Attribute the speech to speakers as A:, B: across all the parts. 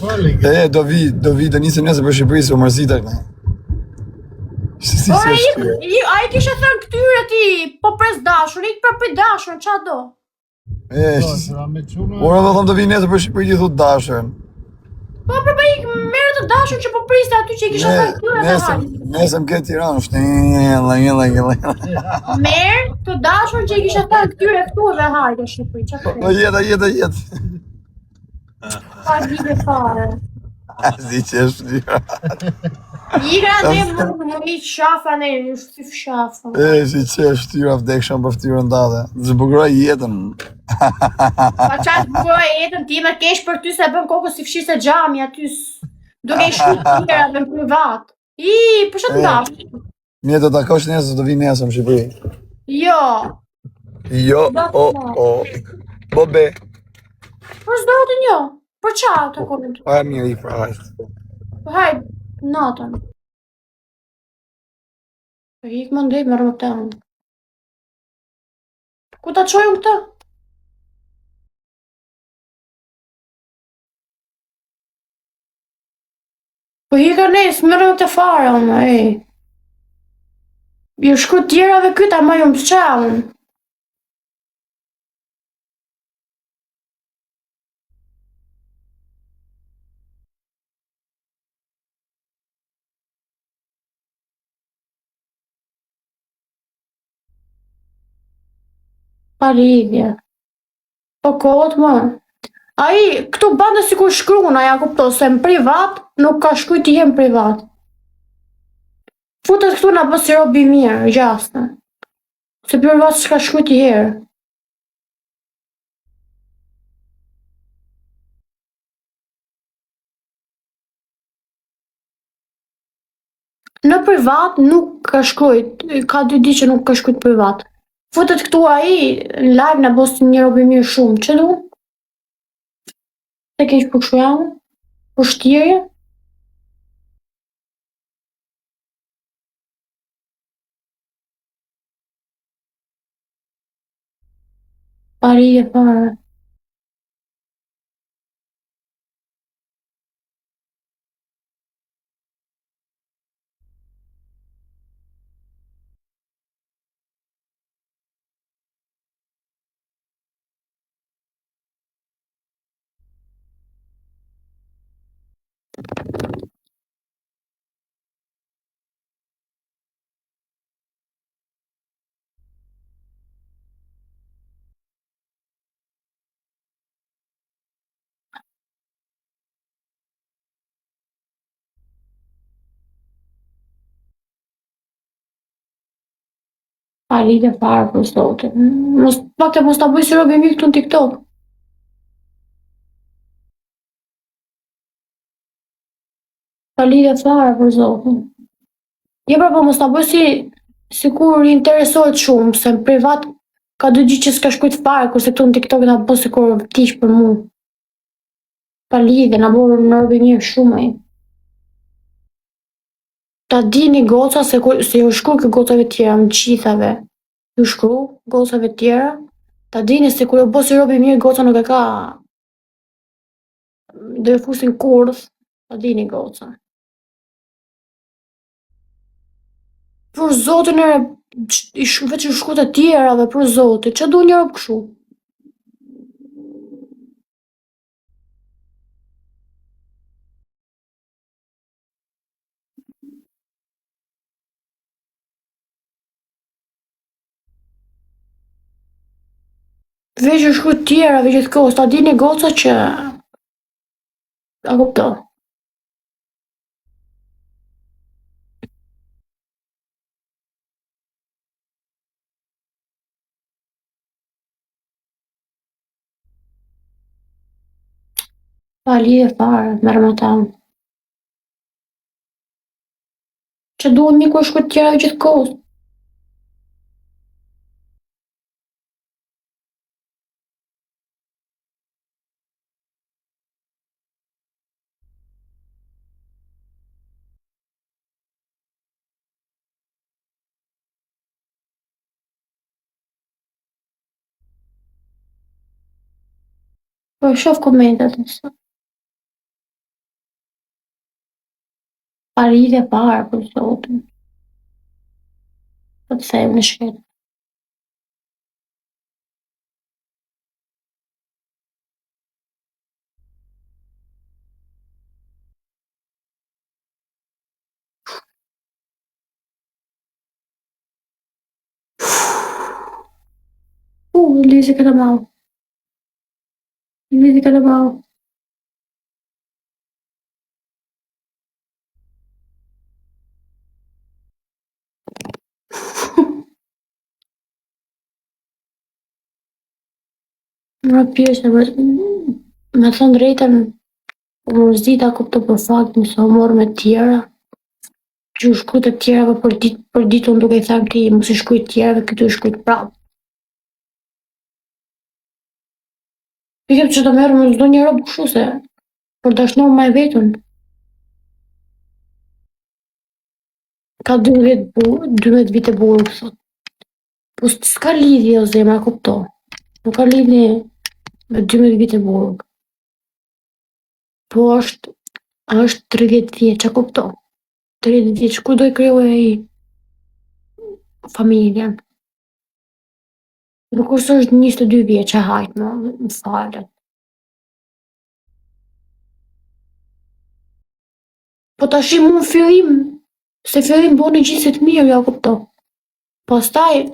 A: Do vi, do nisim nesër për Shqipëri se u mërzita këna. Si është?
B: A i kishe thënë këtyre ti, po pres dashur, ik për dashur, qa do?
A: Ora do thëmë të vi nesër për Shqipëri ti thot dashurën.
B: Po për ik merë të dashur që po priste aty që i kishe thënë këtyre dhe hajde.
A: Nesër më këtë Tiranë, është
B: Merë të dashur që i kishe thënë këtyre këtu dhe hajde Shqipëri, qa të
A: Po jetë.
B: Pa vide fare.
A: Si që është Tira.
B: Ira dhe më i qafa në një shtif shafa.
A: Si që është Tira, vdekshëm për ftyrën dade. Zbukuroj jetën.
B: Pa qatë zbukuroj jetën, ti me kesh për ty se bën kokës si fshise gjami aty. Duke i shku tjera dhe në privat. Për shëtë ndash.
A: Mje të takosh nesër, do vi nesër në Shqipëri.
B: Jo.
A: Bo be.
B: Për zdotin jo. Për qa të konët?
A: Pa mirë i pra hajtë.
B: Hajtë, natën. Për hikë më ndej më rëmë të anë. Ku ta qojmë këta? Për hikë nesë më rëmë të fare, unë, ju shku tjera dhe kyta ma ju më pëqalën. Pa lidhje. Po kohët më. Këtu bande si ku shkruna, ja kupto, se në privat, nuk ka shkuj t'i jem privat. Futet këtu na bës si robi mirë, gjasnë. Se privat s'ka shkuj t'i herë. Në privat nuk ka shkuj, ka 2 ditë që nuk ka shkuj privat. Futet këtu në live na bës një robi mirë shumë, që du? Se keq për kështu janë? Për shtirje? Parije fare. Parije fare për zotin. Pakte mos ta bëj si robi mirë këtu në TikTok. Parije fare për zotin. Je pra po mos ta bëj si kur i interesohet shumë, se në privat ka 2 ditë që s'ka shkujt fare, kurse këtu në TikTok na bëj si kur vtiq për mu. Pa lidhje, na bërë në robi mirë shumë e. Ta dini goca se ju shkru kë gocave tjera, më qithave. Ju shkru gocave tjera, ta dini se kur ju bësi robi mirë, goca nuk e ka. Do ju fusin kurth, ta dini goca. Për zotin veç ju shku të tjera dhe për zotin, që du një rob këshu? Veç ju shku të tjera, veç gjithë kohës, ta dini goca që... A kupto? Pa lidhje fare, merr me ta. Që duhet një ku shku të tjera gjithë kohës. Po shoh komentet. Pa lidhje fare, për zotin. Po të them në shkret. Lezi kalamau. Lezi kalamau. Më pjesë, me thënë drejtën, mërzita kupto për faktin se u morë me tjera, që u shkujt e tjerave për ditë unë duke i thënë ti, mos i shkujt tjerave, këtu i shkujt prapë. Pikëm që të merë me çdo një robë kështu se, për dashnohë me vetën. Ka 12 vite burg, thot. Po s'ka lidhje o zemra, kupto. Nuk ka lidhje me 12 vite burg. Po është 30 vjeç, a kupto? 30 vjeç, ku do i kriju ai familjen? Nuk është 22 vjeç e hajt, më falet. Po tash mu në fillim, se fillim boni gjithë të mirë, ja kupto. Pastaj,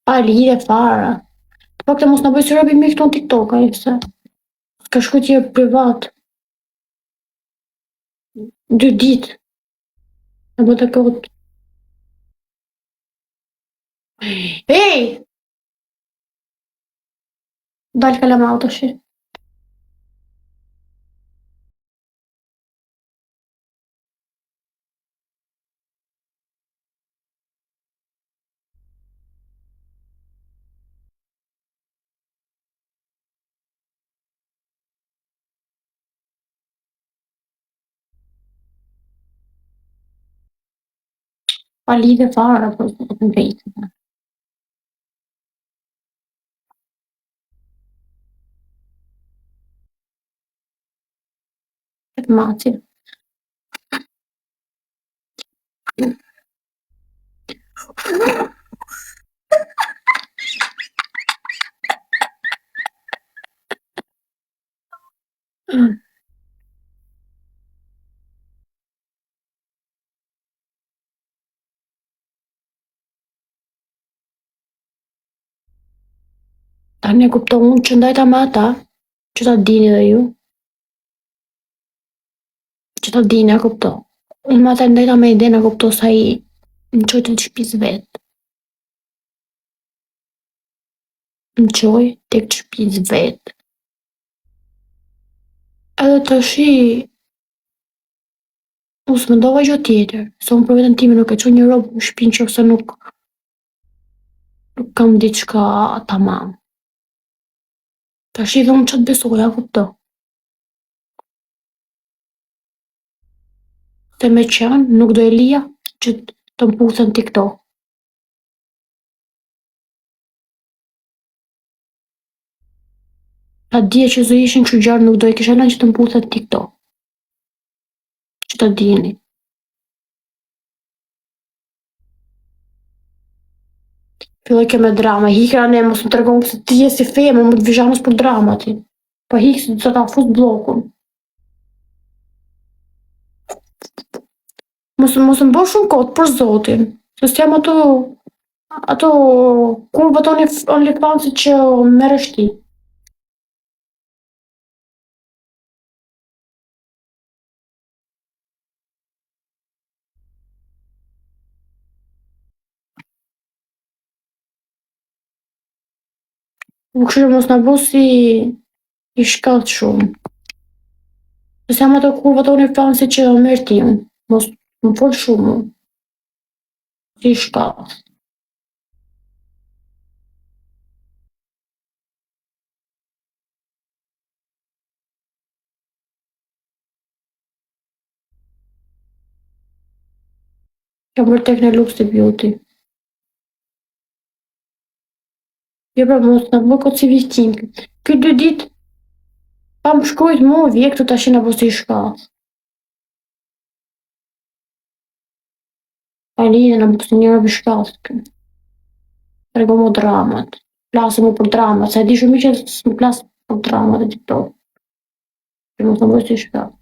B: pa lidhje fare. Të pak të mos në bëjë si robi mirë këtu në TikTok, a i se. Ka shku tjerë privat. 2 ditë. E bëtë kot. Ej! Dalë kalamau të shi. Pa lidhje fare, po të në drejtë. Këtë maci. Tani e kupto unë që ndajta me ata, që ta dini dhe ju, që ta dini e kupto. Unë me ata ndajta me iden e kupto sa i në qoj të shpis vetë. Në qoj të shpis vetë. Edhe të shi, unë së mendova gjë tjetër, se unë për vetën time nuk e qoj një robë në shpinë që ose nuk kam diçka tamam. Tash i dhe unë që të besoj, a kupto. Se me qenë, nuk do e lija që të mpusën TikTok. Ta dje që zë ishin që gjarë nuk do e kisha lënë që të mpusën TikTok. Që të dini. Filloj ke me drama, hikra ne, mos më tregon se ti je si femë, më të vizhanës për drama ti. Po hikë se të ta fus blokun. Mos më bësh shumë kot për zotin, se s'jam ato kurvat OnlyFansit që merresh ti. Më këshirë mos në bu si i shkallë shumë. Se s'jam ato kurvat OnlyFansit që merr ti, mos më fol shumë. Si i shkallë. Kam bërë tek në Lux të Beauty. Jo pra mos në më këtë si vistim. Këtë 2 ditë, pa më shkrujt mu, vje këtu tash në posti shkas. Alina në posti njërë për shkas. Rego mu dramat. Plasë mu për dramat, se e di shumë që së më plasë për dramat e TikTok. Që mos në posti shkas.